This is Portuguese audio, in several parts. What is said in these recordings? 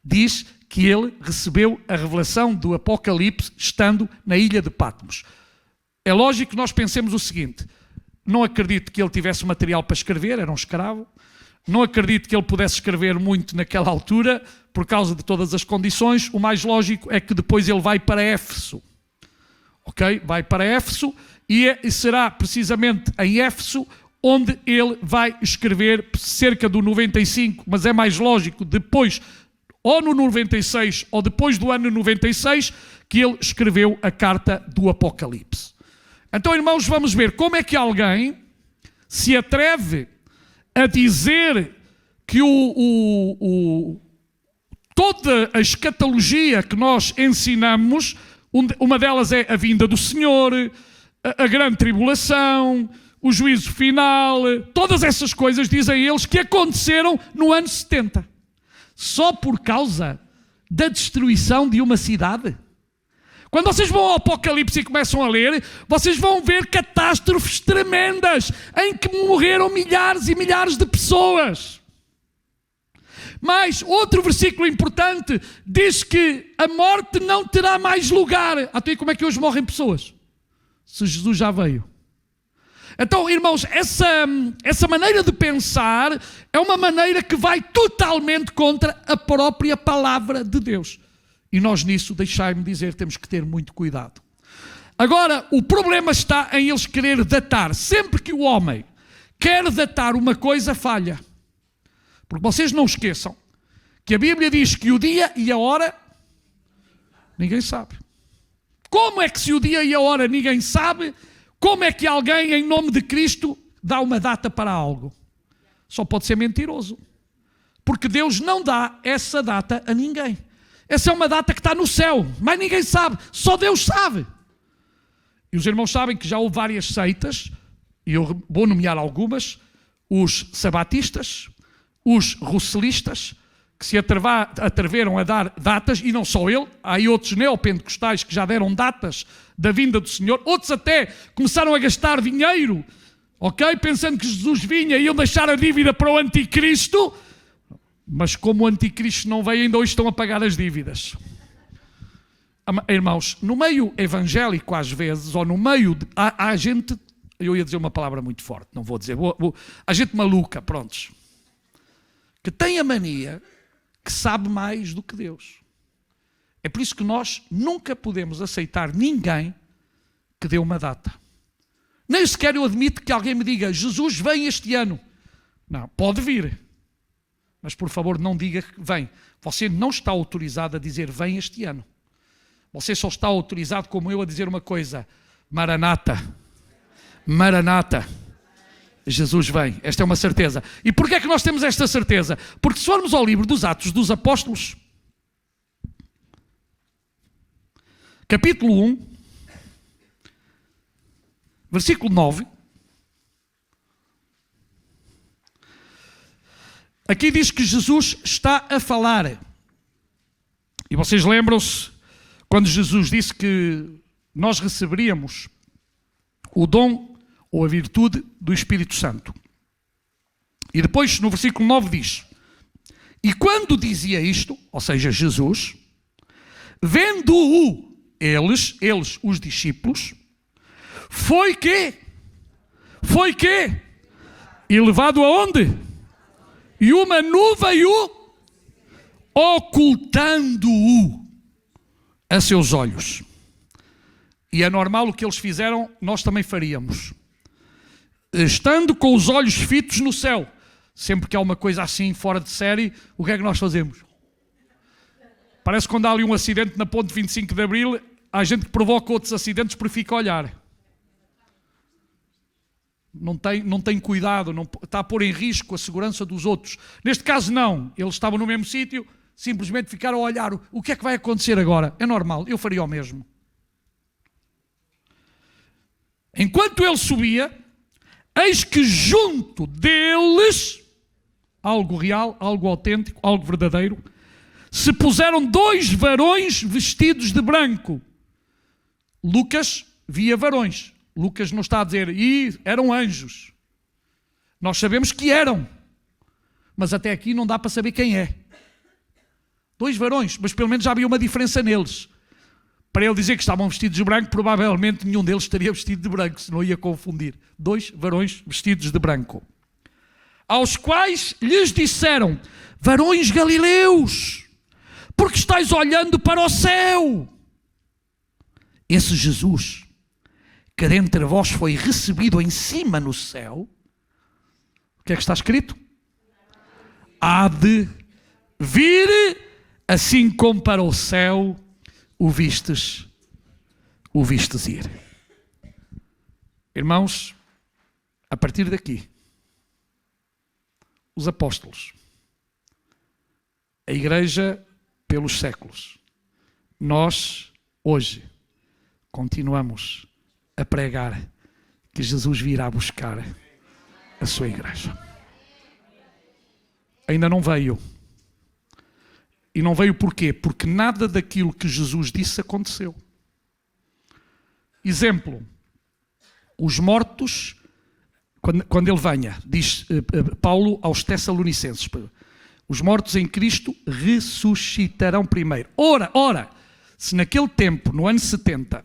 Diz que ele recebeu a revelação do Apocalipse estando na ilha de Patmos. É lógico que nós pensemos o seguinte: não acredito que ele tivesse material para escrever, era um escravo. Não acredito que ele pudesse escrever muito naquela altura, por causa de todas as condições. O mais lógico é que depois ele vai para Éfeso. Ok? Vai para Éfeso e será precisamente em Éfeso onde ele vai escrever cerca do 95, mas é mais lógico depois, ou no 96 ou depois do ano 96, que ele escreveu a carta do Apocalipse. Então, irmãos, vamos ver como é que alguém se atreve a dizer que toda a escatologia que nós ensinamos, uma delas é a vinda do Senhor, a grande tribulação, o juízo final, todas essas coisas, dizem eles, que aconteceram no ano 70. Só por causa da destruição de uma cidade. Quando vocês vão ao Apocalipse e começam a ler, vocês vão ver catástrofes tremendas, em que morreram milhares e milhares de pessoas. Mas outro versículo importante diz que a morte não terá mais lugar. Até como é que hoje morrem pessoas? Se Jesus já veio. Então, irmãos, essa maneira de pensar é uma maneira que vai totalmente contra a própria palavra de Deus. E nós nisso, deixai-me dizer, temos que ter muito cuidado. Agora, o problema está em eles querer datar. Sempre que o homem quer datar uma coisa, falha. Porque vocês não esqueçam que a Bíblia diz que o dia e a hora, ninguém sabe. Como é que se o dia e a hora ninguém sabe, como é que alguém em nome de Cristo dá uma data para algo? Só pode ser mentiroso. Porque Deus não dá essa data a ninguém. Essa é uma data que está no céu, mas ninguém sabe, só Deus sabe. E os irmãos sabem que já houve várias seitas, e eu vou nomear algumas: os sabatistas, os russelistas, que se atreveram a dar datas, e não só ele, há aí outros neopentecostais que já deram datas da vinda do Senhor, outros até começaram a gastar dinheiro, ok? Pensando que Jesus vinha e iam deixar a dívida para o anticristo. Mas como o anticristo não veio, ainda hoje estão a pagar as dívidas. Irmãos, no meio evangélico às vezes, ou no meio de... Há gente, eu ia dizer uma palavra muito forte, não vou dizer, há gente maluca, prontos, que tem a mania que sabe mais do que Deus. É por isso que nós nunca podemos aceitar ninguém que dê uma data. Nem sequer eu admito que alguém me diga: Jesus vem este ano. Não, pode vir. Mas, por favor, não diga que vem. Você não está autorizado a dizer vem este ano. Você só está autorizado, como eu, a dizer uma coisa: Maranata. Maranata. Jesus vem. Esta é uma certeza. E porquê é que nós temos esta certeza? Porque se formos ao livro dos Atos dos Apóstolos, capítulo 1, versículo 9, aqui diz que Jesus está a falar. E vocês lembram-se quando Jesus disse que nós receberíamos o dom ou a virtude do Espírito Santo. E depois no versículo 9 diz: e quando dizia isto, ou seja, Jesus, vendo-o eles, os discípulos, foi que? E levado aonde? E uma nuvem o ocultando-o a seus olhos. E é normal o que eles fizeram, nós também faríamos. Estando com os olhos fitos no céu, sempre que há uma coisa assim fora de série, o que é que nós fazemos? Parece que quando há ali um acidente na ponte 25 de Abril, há gente que provoca outros acidentes porque fica a olhar. Não tem cuidado, não, está a pôr em risco a segurança dos outros. Neste caso não, eles estavam no mesmo sítio, simplesmente ficaram a olhar. O que é que vai acontecer agora? É normal, eu faria o mesmo. Enquanto ele subia, eis que junto deles, algo real, algo autêntico, algo verdadeiro, se puseram 2 varões vestidos de branco. Lucas via varões. Lucas não está a dizer, eram anjos. Nós sabemos que eram. Mas até aqui não dá para saber quem é. 2 varões, mas pelo menos já havia uma diferença neles. Para ele dizer que estavam vestidos de branco, provavelmente nenhum deles estaria vestido de branco, senão ia confundir. 2 varões vestidos de branco. Aos quais lhes disseram: varões galileus, porque estáis olhando para o céu? Esse Jesus, que dentre vós foi recebido em cima no céu, o que é que está escrito? Há de vir, assim como para o céu o vistes ir. Irmãos, a partir daqui, os apóstolos, a igreja pelos séculos, nós hoje continuamos a pregar que Jesus virá buscar a sua igreja. Ainda não veio. E não veio porquê? Porque nada daquilo que Jesus disse aconteceu. Exemplo, os mortos, quando ele venha, diz Paulo aos Tessalonicenses, os mortos em Cristo ressuscitarão primeiro. Ora, se naquele tempo, no ano 70,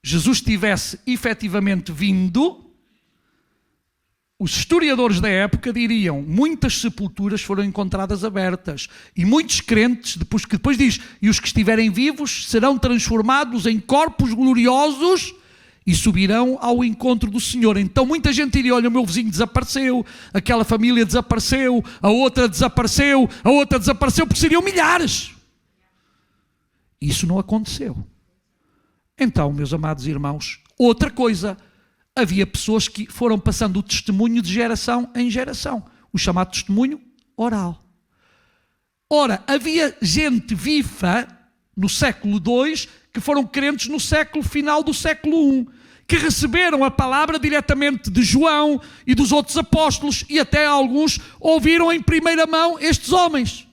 Jesus tivesse efetivamente vindo, os historiadores da época diriam: muitas sepulturas foram encontradas abertas e muitos crentes, depois diz, e os que estiverem vivos serão transformados em corpos gloriosos e subirão ao encontro do Senhor. Então muita gente diria: olha, o meu vizinho desapareceu, aquela família desapareceu, a outra desapareceu, porque seriam milhares. Isso não aconteceu. Então, meus amados irmãos, outra coisa, havia pessoas que foram passando o testemunho de geração em geração, o chamado testemunho oral. Ora, havia gente viva no século II que foram crentes no final do século I, que receberam a palavra diretamente de João e dos outros apóstolos, e até alguns ouviram em primeira mão estes homens.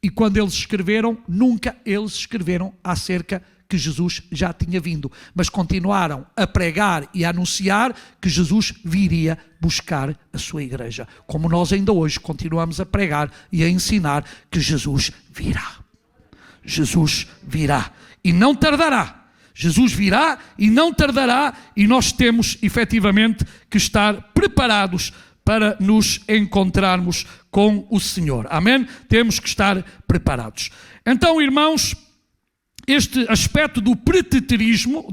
E quando eles escreveram, nunca eles escreveram acerca que Jesus já tinha vindo, mas continuaram a pregar e a anunciar que Jesus viria buscar a sua igreja, como nós ainda hoje continuamos a pregar e a ensinar que Jesus virá. Jesus virá e não tardará. Jesus virá e não tardará, e nós temos efetivamente que estar preparados para nos encontrarmos com o Senhor. Amém? Temos que estar preparados. Então, irmãos, este aspecto do preterismo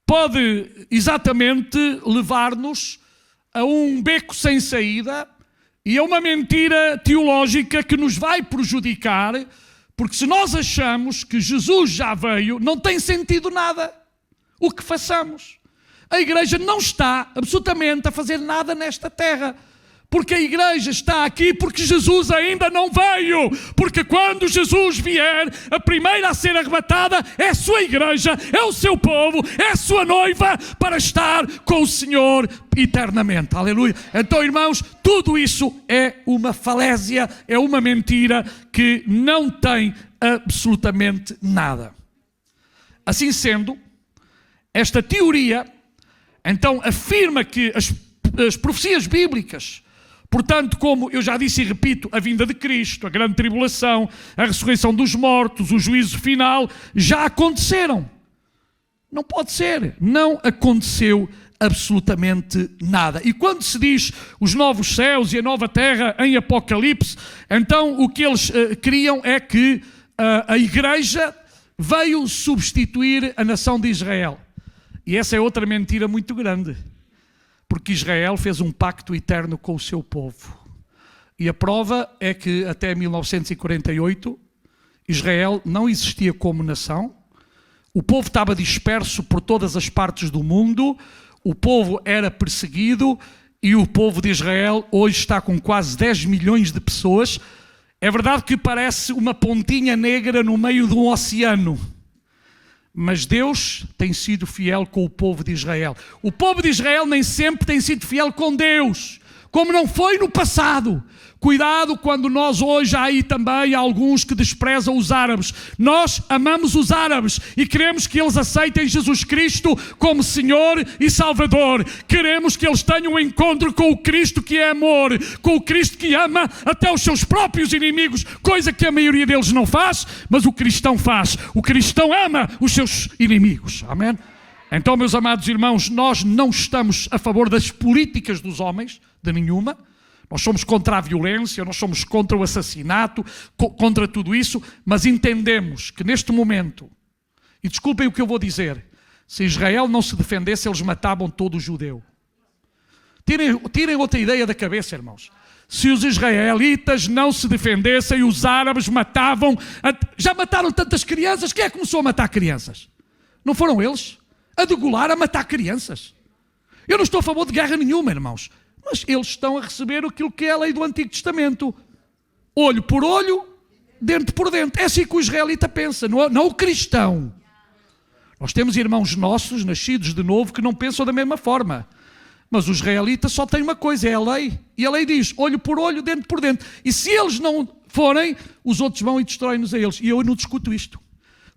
pode exatamente levar-nos a um beco sem saída e a uma mentira teológica que nos vai prejudicar, porque se nós achamos que Jesus já veio, não tem sentido nada o que façamos. A igreja não está absolutamente a fazer nada nesta terra, porque a igreja está aqui porque Jesus ainda não veio, porque quando Jesus vier, a primeira a ser arrebatada é a sua igreja, é o seu povo, é a sua noiva, para estar com o Senhor eternamente. Aleluia. Então, irmãos, tudo isso é uma falésia, é uma mentira que não tem absolutamente nada. Assim sendo, esta teoria então afirma que as profecias bíblicas, portanto, como eu já disse e repito, a vinda de Cristo, a grande tribulação, a ressurreição dos mortos, o juízo final, já aconteceram. Não pode ser. Não aconteceu absolutamente nada. E quando se diz os novos céus e a nova terra em Apocalipse, então o que eles queriam é que a igreja veio substituir a nação de Israel. E essa é outra mentira muito grande. Porque Israel fez um pacto eterno com o seu povo. E a prova é que até 1948, Israel não existia como nação. O povo estava disperso por todas as partes do mundo. O povo era perseguido. E o povo de Israel hoje está com quase 10 milhões de pessoas. É verdade que parece uma pontinha negra no meio de um oceano. Mas Deus tem sido fiel com o povo de Israel. O povo de Israel nem sempre tem sido fiel com Deus. como não foi no passado. Cuidado quando nós hoje há aí também alguns que desprezam os árabes. Nós amamos os árabes e queremos que eles aceitem Jesus Cristo como Senhor e Salvador. Queremos que eles tenham um encontro com o Cristo que é amor, com o Cristo que ama até os seus próprios inimigos, coisa que a maioria deles não faz, mas o cristão faz. O cristão ama os seus inimigos. Amém? Então, meus amados irmãos, nós não estamos a favor das políticas dos homens, de nenhuma. Nós somos contra a violência, nós somos contra o assassinato, contra tudo isso, mas entendemos que neste momento, e desculpem o que eu vou dizer, se Israel não se defendesse, eles matavam todo o judeu. Tirem outra ideia da cabeça, irmãos. Se os israelitas não se defendessem, os árabes matavam, já mataram tantas crianças, quem é que começou a matar crianças? Não foram eles? A degolar, a matar crianças. Eu não estou a favor de guerra nenhuma, irmãos. Mas eles estão a receber aquilo que é a lei do Antigo Testamento. Olho por olho, dente por dente. É assim que o israelita pensa, não o cristão. Nós temos irmãos nossos, nascidos de novo, que não pensam da mesma forma. Mas o israelita só tem uma coisa, é a lei. E a lei diz, olho por olho, dente por dente. E se eles não forem, os outros vão e destroem-nos a eles. E eu não discuto isto.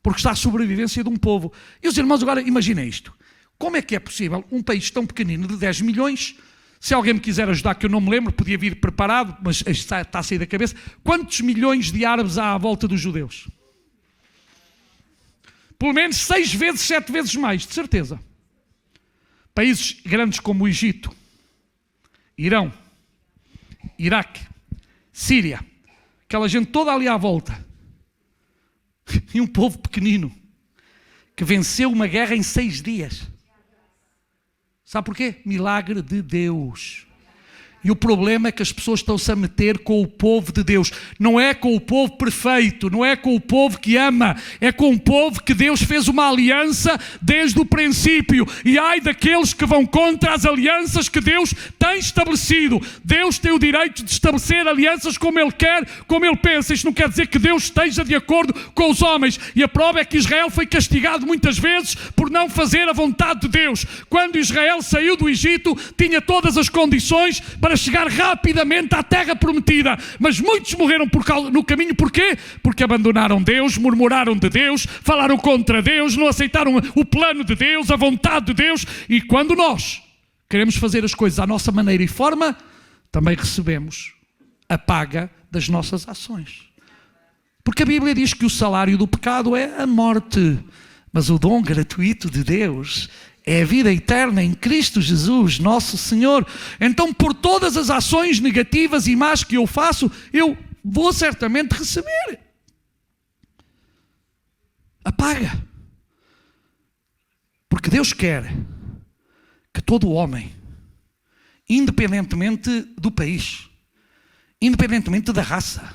Porque está a sobrevivência de um povo. E os irmãos agora, imaginem isto. Como é que é possível um país tão pequenino de 10 milhões... Se alguém me quiser ajudar, que eu não me lembro, podia vir preparado, mas está a sair da cabeça. Quantos milhões de árabes há à volta dos judeus? Pelo menos 6 vezes, 7 vezes mais, de certeza. Países grandes como o Egito, Irão, Iraque, Síria, aquela gente toda ali à volta. E um povo pequenino, que venceu uma guerra em 6 dias. Sabe porquê? Milagre de Deus. E o problema é que as pessoas estão-se a meter com o povo de Deus. Não é com o povo perfeito, não é com o povo que ama, é com o povo que Deus fez uma aliança desde o princípio. E ai daqueles que vão contra as alianças que Deus tem estabelecido. Deus tem o direito de estabelecer alianças como Ele quer, como Ele pensa. Isto não quer dizer que Deus esteja de acordo com os homens. E a prova é que Israel foi castigado muitas vezes por não fazer a vontade de Deus. Quando Israel saiu do Egito, tinha todas as condições para chegar rapidamente à terra prometida, mas muitos morreram no caminho. Porquê? Porque abandonaram Deus, murmuraram de Deus, falaram contra Deus, não aceitaram o plano de Deus, a vontade de Deus. E quando nós queremos fazer as coisas à nossa maneira e forma, também recebemos a paga das nossas ações. Porque a Bíblia diz que o salário do pecado é a morte, mas o dom gratuito de Deus é a vida eterna em Cristo Jesus, nosso Senhor. Então, por todas as ações negativas e más que eu faço, eu vou certamente receber a paga. Porque Deus quer que todo homem, independentemente do país, independentemente da raça,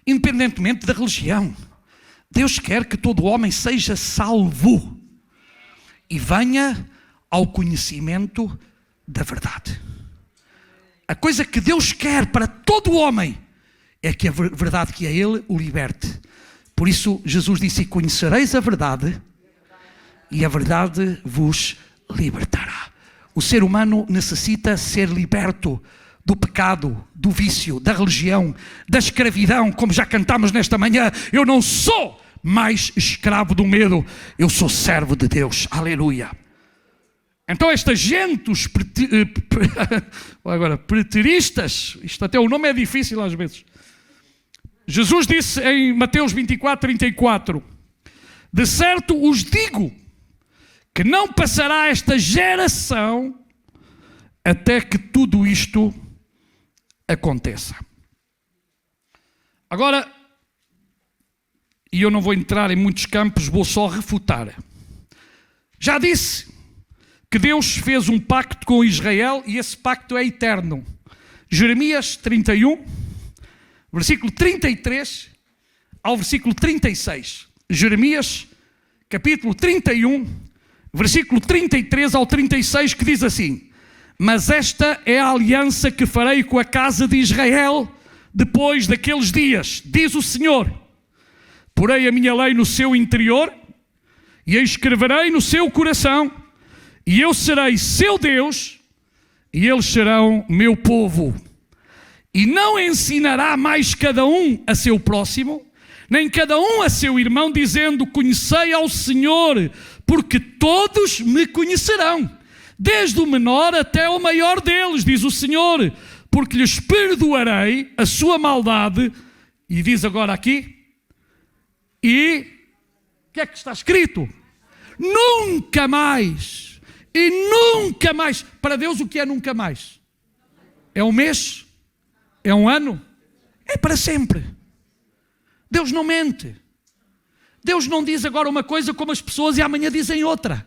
independentemente da religião, Deus quer que todo homem seja salvo e venha ao conhecimento da verdade. A coisa que Deus quer para todo homem é que a verdade que é Ele o liberte. Por isso Jesus disse, conhecereis a verdade e a verdade vos libertará. O ser humano necessita ser liberto do pecado, do vício, da religião, da escravidão, como já cantamos nesta manhã. Eu não sou mais escravo do medo, eu sou servo de Deus, aleluia. Então esta gente, os preteristas, isto até o nome é difícil às vezes. Jesus disse em Mateus 24:34, de certo os digo, que não passará esta geração até que tudo isto aconteça. Agora, e eu não vou entrar em muitos campos, vou só refutar. Já disse que Deus fez um pacto com Israel e esse pacto é eterno. Jeremias 31, versículo 33 ao versículo 36. Jeremias, capítulo 31, versículo 33 ao 36, que diz assim: mas esta é a aliança que farei com a casa de Israel depois daqueles dias, diz o Senhor. Porei a minha lei no seu interior e a escreverei no seu coração, e eu serei seu Deus e eles serão meu povo. E não ensinará mais cada um a seu próximo, nem cada um a seu irmão, dizendo: conhecei ao Senhor, porque todos me conhecerão, desde o menor até o maior deles, diz o Senhor, porque lhes perdoarei a sua maldade. E diz agora aqui, e o que é que está escrito? Nunca mais, e nunca mais. Para Deus o que é nunca mais? É um mês? É um ano? É para sempre. Deus não mente. Deus não diz agora uma coisa como as pessoas e amanhã dizem outra.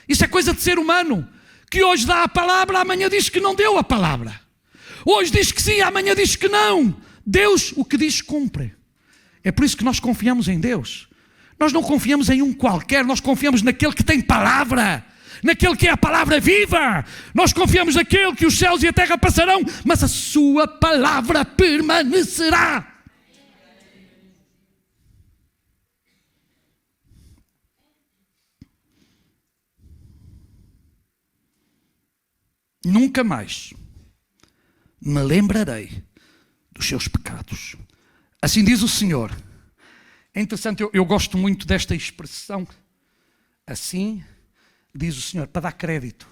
Isso é coisa de ser humano, que hoje dá a palavra, amanhã diz que não deu a palavra. Hoje diz que sim, amanhã diz que não. Deus, o que diz, cumpre. É por isso que nós confiamos em Deus. Nós não confiamos em um qualquer, nós confiamos naquele que tem palavra, naquele que é a palavra viva. Nós confiamos naquele que os céus e a terra passarão, mas a sua palavra permanecerá. Nunca mais me lembrarei dos seus pecados. Assim diz o Senhor. É interessante, eu gosto muito desta expressão. Assim diz o Senhor, para dar crédito.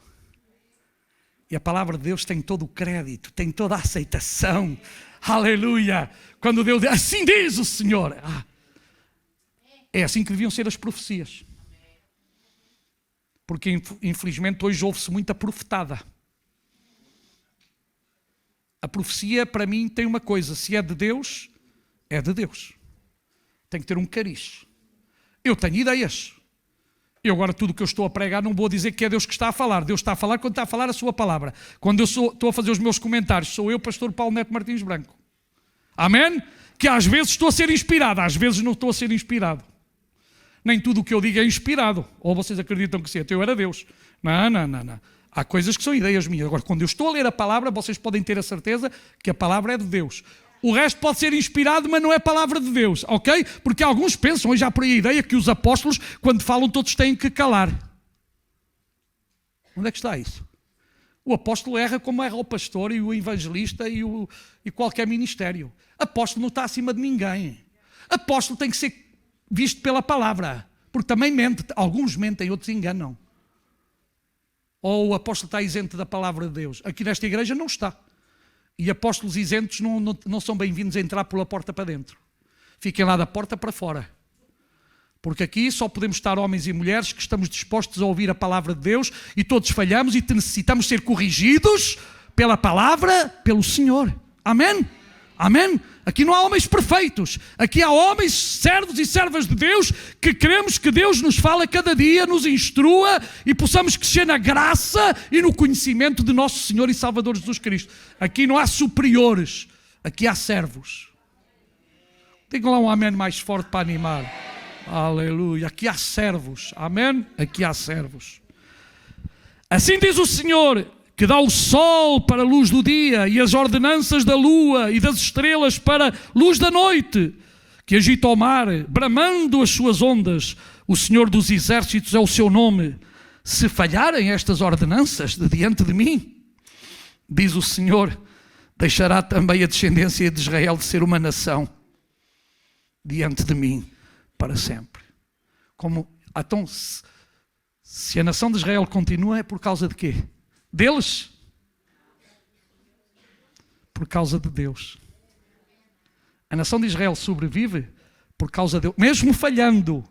E a palavra de Deus tem todo o crédito, tem toda a aceitação. Aleluia! Quando Deus diz, assim diz o Senhor. É assim que deviam ser as profecias. Porque infelizmente hoje ouve-se muita profetada. A profecia, para mim, tem uma coisa: se é de Deus, é de Deus. Tem que ter um cariz. Eu tenho ideias. Eu agora tudo que eu estou a pregar não vou dizer que é Deus que está a falar. Deus está a falar quando está a falar a sua palavra. Quando eu estou a fazer os meus comentários, sou eu, pastor Paulo Neto Martins Branco. Amém? Que às vezes estou a ser inspirado, às vezes não estou a ser inspirado. Nem tudo o que eu digo é inspirado. Ou vocês acreditam que sim, eu era Deus. Não. Há coisas que são ideias minhas. Agora, quando eu estou a ler a palavra, vocês podem ter a certeza que a palavra é de Deus. O resto pode ser inspirado, mas não é palavra de Deus, ok? Porque alguns pensam, hoje há por aí a ideia que os apóstolos, quando falam, todos têm que calar. Onde é que está isso? O apóstolo erra como erra o pastor e o evangelista e qualquer ministério. Apóstolo não está acima de ninguém. Apóstolo tem que ser visto pela palavra, porque também mente. Alguns mentem, outros enganam. Ou o apóstolo está isento da palavra de Deus? Aqui nesta igreja não está. E apóstolos isentos não são bem-vindos a entrar pela porta para dentro. Fiquem lá da porta para fora. Porque aqui só podemos estar homens e mulheres que estamos dispostos a ouvir a palavra de Deus, e todos falhamos e necessitamos ser corrigidos pela palavra, pelo Senhor. Amém? Amém? Aqui não há homens perfeitos. Aqui há homens, servos e servas de Deus, que queremos que Deus nos fale cada dia, nos instrua e possamos crescer na graça e no conhecimento de nosso Senhor e Salvador Jesus Cristo. Aqui não há superiores, aqui há servos. Digam lá um amém mais forte para animar. Aleluia. Aqui há servos. Amém? Aqui há servos. Assim diz o Senhor, que dá o sol para a luz do dia e as ordenanças da lua e das estrelas para luz da noite, que agita o mar, bramando as suas ondas. O Senhor dos exércitos é o seu nome. Se falharem estas ordenanças de diante de mim, diz o Senhor, deixará também a descendência de Israel de ser uma nação diante de mim para sempre. Então, se a nação de Israel continua, é por causa de quê? Deles? Por causa de Deus. A nação de Israel sobrevive por causa de Deus. Mesmo falhando,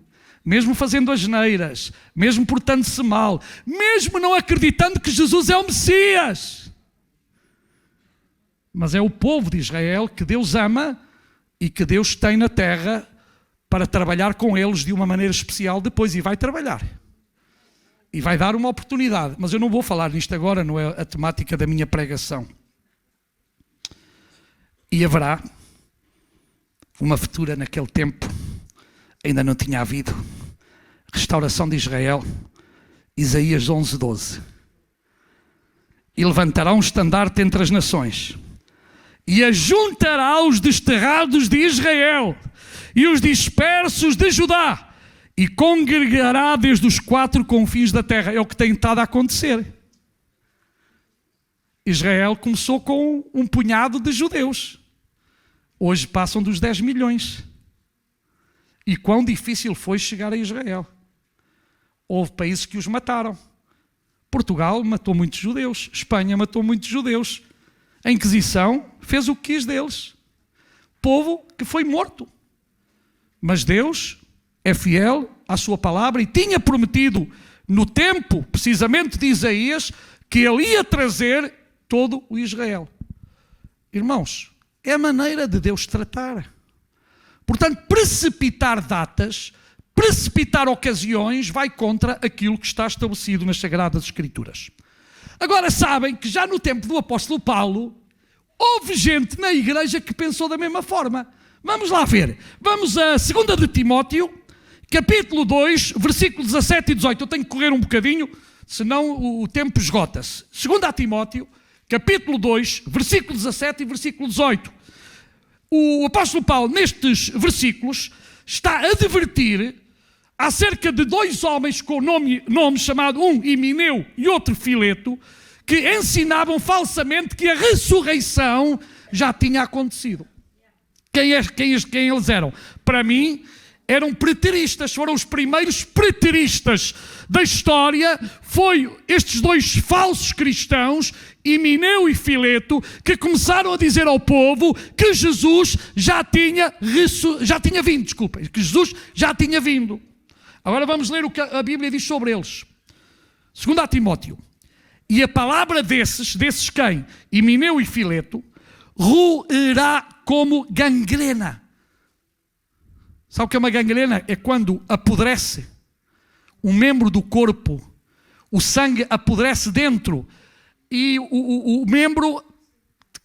mesmo fazendo asneiras, mesmo portando-se mal, mesmo não acreditando que Jesus é o Messias. Mas é o povo de Israel que Deus ama e que Deus tem na terra para trabalhar com eles de uma maneira especial depois, e vai trabalhar. E vai dar uma oportunidade. Mas eu não vou falar nisto agora, não é a temática da minha pregação. E haverá uma futura naquele tempo, ainda não tinha havido, restauração de Israel, Isaías 11:12. E levantará um estandarte entre as nações, e ajuntará os desterrados de Israel, e os dispersos de Judá, e congregará desde os 4 confins da terra. É o que tem estado a acontecer. Israel começou com um punhado de judeus. Hoje passam dos 10 milhões. E quão difícil foi chegar a Israel. Houve países que os mataram. Portugal matou muitos judeus. Espanha matou muitos judeus. A Inquisição fez o que quis deles. Povo que foi morto. Mas Deus é fiel à sua palavra e tinha prometido no tempo, precisamente de Isaías, que ele ia trazer todo o Israel. Irmãos, é a maneira de Deus tratar. Portanto, precipitar datas, precipitar ocasiões, vai contra aquilo que está estabelecido nas Sagradas Escrituras. Agora sabem que já no tempo do apóstolo Paulo, houve gente na igreja que pensou da mesma forma. Vamos lá ver. Vamos a 2 de Timóteo, capítulo 2, versículos 17 e 18. Eu tenho que correr um bocadinho, senão o tempo esgota-se. 2 Timóteo, capítulo 2, versículo 17 e versículo 18. O apóstolo Paulo, nestes versículos, está a advertir acerca de dois homens com nome chamado, um Himeneu e outro Fileto, que ensinavam falsamente que a ressurreição já tinha acontecido. Quem eles eram? Para mim, eram preteristas, foram os primeiros preteristas da história. Foi estes dois falsos cristãos, Himeneu e Fileto, que começaram a dizer ao povo que Jesus já tinha vindo. Agora vamos ler o que a Bíblia diz sobre eles. 2 Timóteo. E a palavra desses quem? Himeneu e Fileto, roerá como gangrena. Sabe o que é uma gangrena? É quando apodrece um membro do corpo, o sangue apodrece dentro e o membro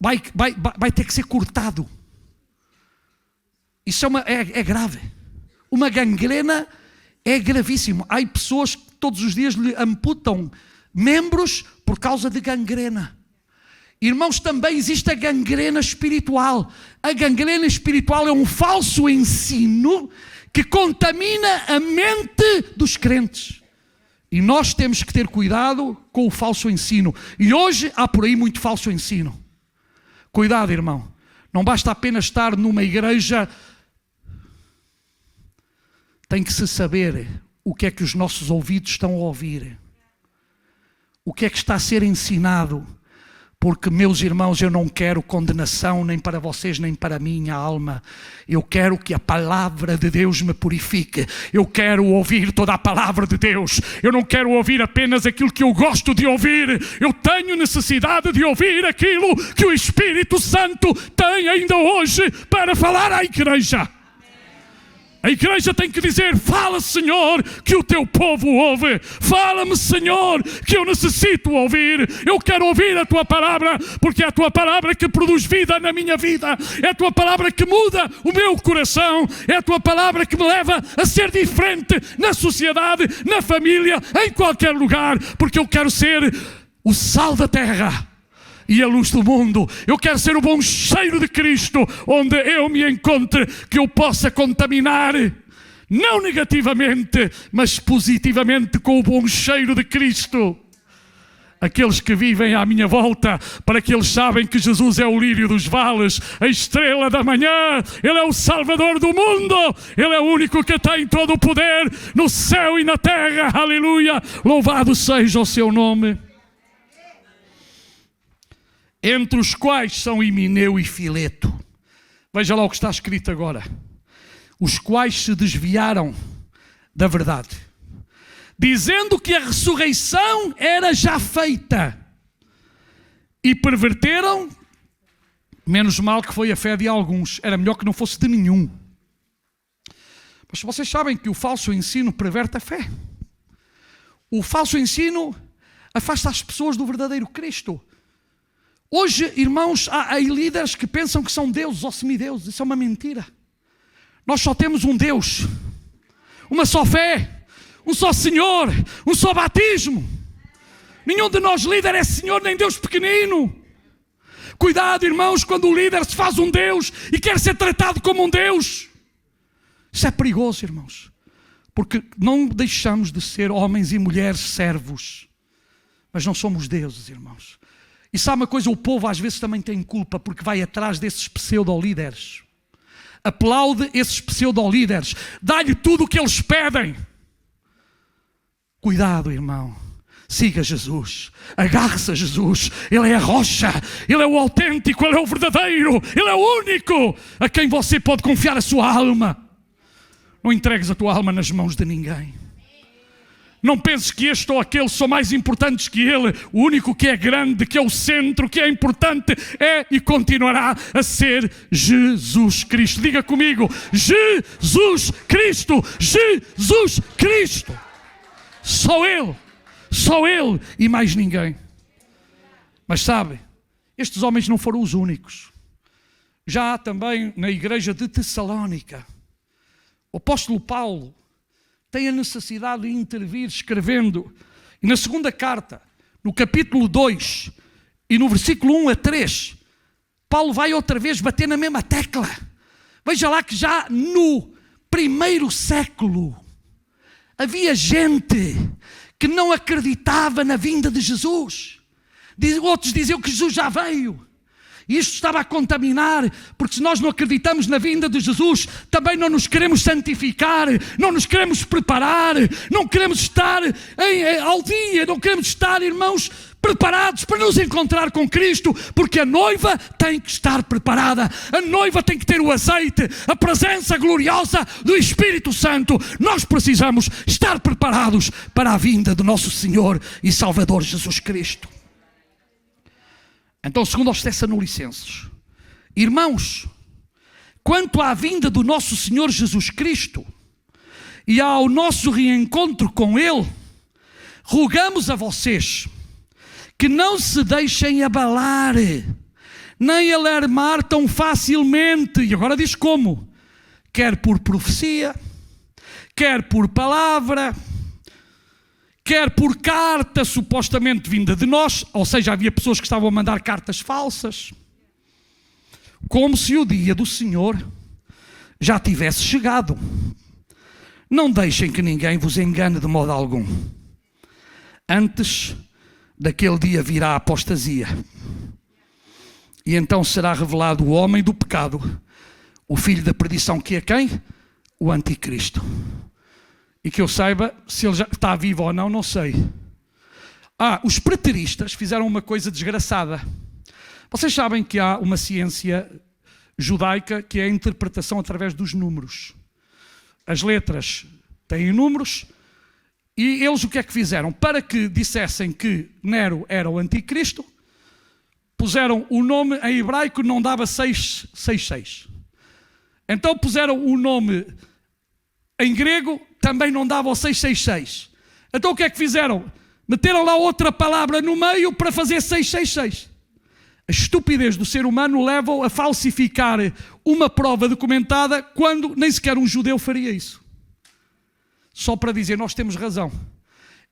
vai ter que ser cortado. Isso é grave. Uma gangrena é gravíssimo. Há pessoas que todos os dias lhe amputam membros por causa de gangrena. Irmãos, também existe a gangrena espiritual. A gangrena espiritual é um falso ensino que contamina a mente dos crentes. E nós temos que ter cuidado com o falso ensino. E hoje há por aí muito falso ensino. Cuidado, irmão. Não basta apenas estar numa igreja. Tem que se saber o que é que os nossos ouvidos estão a ouvir. O que é que está a ser ensinado. Porque, meus irmãos, eu não quero condenação nem para vocês, nem para a minha alma. Eu quero que a palavra de Deus me purifique. Eu quero ouvir toda a palavra de Deus. Eu não quero ouvir apenas aquilo que eu gosto de ouvir. Eu tenho necessidade de ouvir aquilo que o Espírito Santo tem ainda hoje para falar à igreja. A igreja tem que dizer: fala, Senhor, que o teu povo ouve. Fala-me, Senhor, que eu necessito ouvir. Eu quero ouvir a tua palavra, porque é a tua palavra que produz vida na minha vida. É a tua palavra que muda o meu coração. É a tua palavra que me leva a ser diferente na sociedade, na família, em qualquer lugar. Porque eu quero ser o sal da terra e a luz do mundo. Eu quero ser o bom cheiro de Cristo, onde eu me encontre, que eu possa contaminar, não negativamente, mas positivamente, com o bom cheiro de Cristo, aqueles que vivem à minha volta, para que eles sabem que Jesus é o lírio dos vales, a estrela da manhã. Ele é o Salvador do mundo. Ele é o único que tem todo o poder no céu e na terra. Aleluia, louvado seja o seu nome. Entre os quais são Himeneu e Fileto. Veja lá o que está escrito agora. Os quais se desviaram da verdade, dizendo que a ressurreição era já feita, e perverteram. Menos mal que foi a fé de alguns. Era melhor que não fosse de nenhum. Mas vocês sabem que o falso ensino perverte a fé. O falso ensino afasta as pessoas do verdadeiro Cristo. Hoje, irmãos, há líderes que pensam que são deuses ou semideuses. Isso é uma mentira. Nós só temos um Deus, uma só fé, um só Senhor, um só batismo. Nenhum de nós líder é Senhor nem Deus pequenino. Cuidado, irmãos, quando o líder se faz um Deus e quer ser tratado como um Deus. Isso é perigoso, irmãos. Porque não deixamos de ser homens e mulheres servos. Mas não somos deuses, irmãos. E sabe uma coisa, o povo às vezes também tem culpa porque vai atrás desses pseudo-líderes. Aplaude esses pseudo-líderes. Dá-lhe tudo o que eles pedem. Cuidado, irmão. Siga Jesus. Agarre-se a Jesus. Ele é a rocha. Ele é o autêntico. Ele é o verdadeiro. Ele é o único a quem você pode confiar a sua alma. Não entregues a tua alma nas mãos de ninguém. Não penses que este ou aquele são mais importantes que ele. O único que é grande, que é o centro, que é importante, é e continuará a ser Jesus Cristo. Diga comigo, Jesus Cristo, Jesus Cristo. Só Ele e mais ninguém. Mas sabe, estes homens não foram os únicos. Já há também na igreja de Tessalónica, o apóstolo Paulo tem a necessidade de intervir escrevendo. E na segunda carta, no capítulo 2 e no versículo 1 a 3, Paulo vai outra vez bater na mesma tecla. Veja lá que já no primeiro século havia gente que não acreditava na vinda de Jesus. Outros diziam que Jesus já veio. E isto estava a contaminar, porque se nós não acreditamos na vinda de Jesus, também não nos queremos santificar, não nos queremos preparar, não queremos estar ao dia, não queremos estar, irmãos, preparados para nos encontrar com Cristo, porque a noiva tem que estar preparada, a noiva tem que ter o azeite, a presença gloriosa do Espírito Santo. Nós precisamos estar preparados para a vinda do nosso Senhor e Salvador Jesus Cristo. Então, segundo aos Tessalonicenses, irmãos, quanto à vinda do nosso Senhor Jesus Cristo e ao nosso reencontro com Ele, rogamos a vocês que não se deixem abalar, nem alarmar tão facilmente. E agora diz como? Quer por profecia, quer por palavra, quer por carta supostamente vinda de nós, ou seja, havia pessoas que estavam a mandar cartas falsas, como se o dia do Senhor já tivesse chegado. Não deixem que ninguém vos engane de modo algum. Antes daquele dia virá a apostasia, e então será revelado o homem do pecado, o filho da perdição, que é quem? O anticristo. E que eu saiba, se ele já está vivo ou não, não sei. Os preteristas fizeram uma coisa desgraçada. Vocês sabem que há uma ciência judaica que é a interpretação através dos números. As letras têm números e eles o que é que fizeram? Para que dissessem que Nero era o anticristo, puseram o nome em hebraico, não dava 666. Então puseram o nome em grego, também não dava o 666. Então o que é que fizeram? Meteram lá outra palavra no meio para fazer 666. A estupidez do ser humano leva-o a falsificar uma prova documentada quando nem sequer um judeu faria isso. Só para dizer, nós temos razão.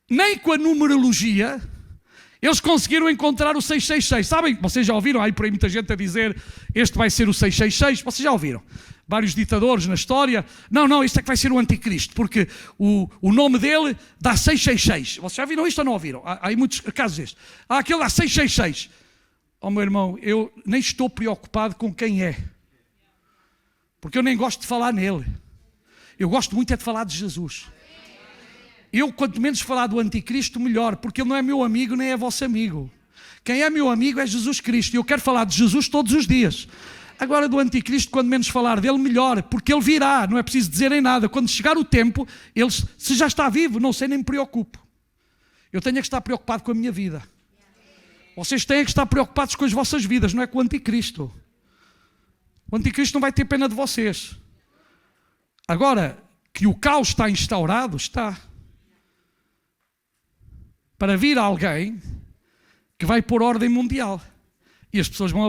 Nem com a numerologia eles conseguiram encontrar o 666. Sabem? Vocês já ouviram? Há aí por aí muita gente a dizer, este vai ser o 666. Vocês já ouviram? Vários ditadores na história. Não, este é que vai ser o anticristo, porque o nome dele dá 666. Vocês já viram isto ou não ouviram? Há aí muitos casos destes. Aquele dá 666. Meu irmão, eu nem estou preocupado com quem é, porque eu nem gosto de falar nele. Eu gosto muito é de falar de Jesus. Eu, quanto menos falar do anticristo, melhor, porque ele não é meu amigo nem é vosso amigo. Quem é meu amigo é Jesus Cristo, e eu quero falar de Jesus todos os dias. Agora do anticristo, quando menos falar dele, melhor, porque ele virá, não é preciso dizerem nada. Quando chegar o tempo, se já está vivo, não sei, nem me preocupo. Eu tenho que estar preocupado com a minha vida. Vocês têm que estar preocupados com as vossas vidas, não é com o anticristo. O anticristo não vai ter pena de vocês. Agora, que o caos está instaurado, está. Para vir alguém que vai pôr ordem mundial. E as pessoas vão